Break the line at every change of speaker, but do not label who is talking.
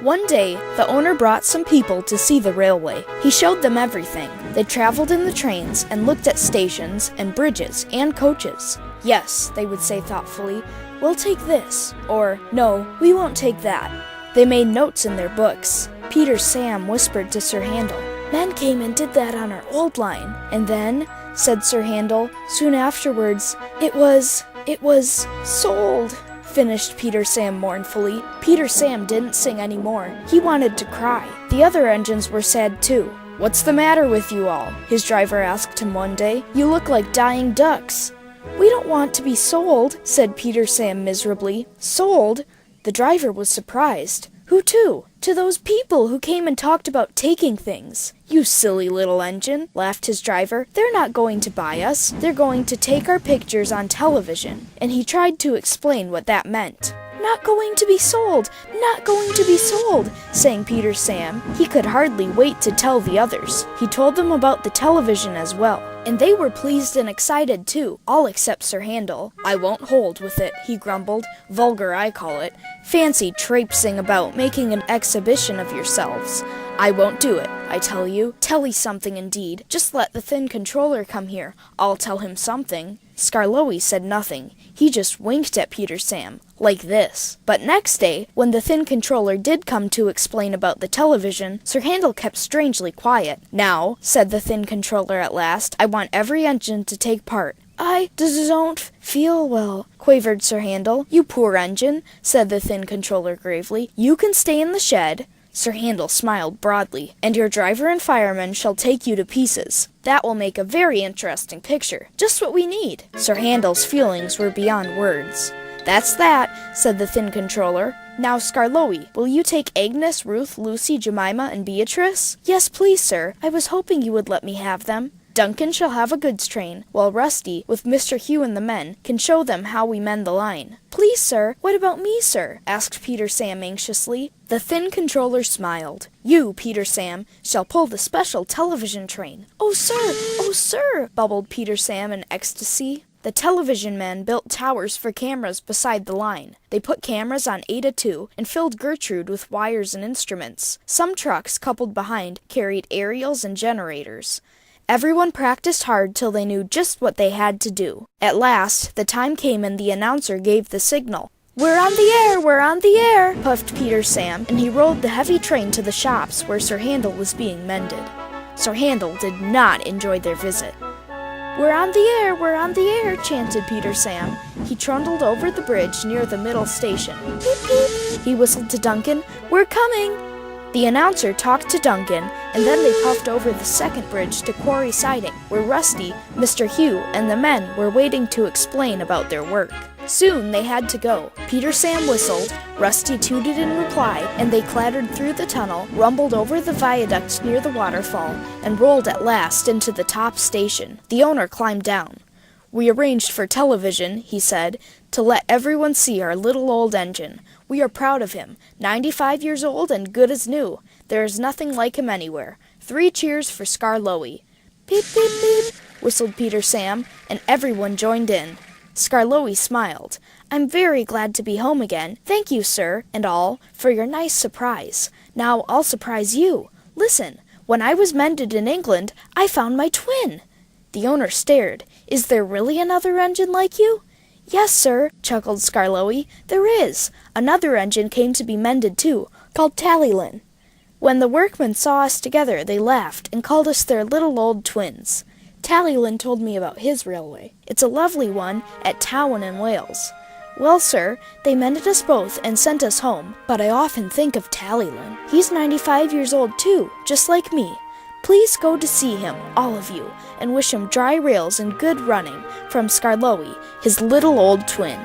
One day, the owner brought some people to see the railway. He showed them everything. They traveled in the trains and looked at stations and bridges and coaches. Yes, they would say thoughtfully, we'll take this, or no, we won't take that. They made notes in their books. Peter Sam whispered to Sir Handel, men came and did that on our old line. And then, said Sir Handel, soon afterwards, it was sold. Finished Peter Sam mournfully. Peter Sam didn't sing anymore. He wanted to cry. The other engines were sad too. What's the matter with you all? His driver asked him one day. You look like dying ducks. We don't want to be sold, said Peter Sam miserably. Sold? The driver was surprised. Who to? To those people who came and talked about taking things. You silly little engine, laughed his driver. They're not going to buy us. They're going to take our pictures on television. And he tried to explain what that meant. Not going to be sold! Not going to be sold! Sang Peter Sam. He could hardly wait to tell the others. He told them about the television as well. And they were pleased and excited too, all except Sir Handel. I won't hold with it, he grumbled. Vulgar, I call it. Fancy traipsing about, making an exhibition of yourselves. I won't do it, I tell you. Telly something indeed. Just let the thin controller come here. I'll tell him something. Skarloey said nothing. He just winked at Peter Sam, like this. But next day, when the thin controller did come to explain about the television, Sir Handel kept strangely quiet. Now, said the thin controller at last, I want every engine to take part. I don't feel well, quavered Sir Handel. You poor engine, said the thin controller gravely. You can stay in the shed. Sir Handel smiled broadly. And your driver and fireman shall take you to pieces. That will make a very interesting picture. Just what we need. Sir Handel's feelings were beyond words. That's that, said the thin controller. Now, Skarloey, will you take Agnes, Ruth, Lucy, Jemima, and Beatrice? Yes, please, sir. I was hoping you would let me have them. Duncan shall have a goods train, while Rusty, with Mr. Hugh and the men, can show them how we mend the line. Please, sir, what about me, sir? Asked Peter Sam anxiously. The thin controller smiled. You, Peter Sam, shall pull the special television train. Oh, sir, bubbled Peter Sam in ecstasy. The television men built towers for cameras beside the line. They put cameras on Ada too, and filled Gertrude with wires and instruments. Some trucks, coupled behind, carried aerials and generators. Everyone practiced hard till they knew just what they had to do. At last, the time came and the announcer gave the signal. We're on the air, we're on the air, puffed Peter Sam, and he rolled the heavy train to the shops where Sir Handel was being mended. Sir Handel did not enjoy their visit. We're on the air, chanted Peter Sam. He trundled over the bridge near the middle station. Beep, beep. He whistled to Duncan. We're coming! The announcer talked to Duncan, and then they puffed over the second bridge to Quarry Siding, where Rusty, Mr. Hugh, and the men were waiting to explain about their work. Soon they had to go. Peter Sam whistled, Rusty tooted in reply, and they clattered through the tunnel, rumbled over the viaduct near the waterfall, and rolled at last into the top station. The owner climbed down. We arranged for television, he said, to let everyone see our little old engine. We are proud of him. 95 years old and good as new. There is nothing like him anywhere. 3 cheers for Skarloey. Beep, beep, beep, whistled Peter Sam, and everyone joined in. Skarloey smiled. I'm very glad to be home again. Thank you, sir, and all, for your nice surprise. Now I'll surprise you. Listen, when I was mended in England, I found my twin. The owner stared. Is there really another engine like you? Yes, sir, chuckled Skarloey. There is. Another engine came to be mended too, called Tallylin. When the workmen saw us together, they laughed and called us their little old twins. Tallylin told me about his railway. It's a lovely one at Towan in Wales. Well, sir, they mended us both and sent us home, but I often think of Tallylin. He's 95 years old too, just like me. Please go to see him, all of you, and wish him dry rails and good running from Skarloey, his little old twin.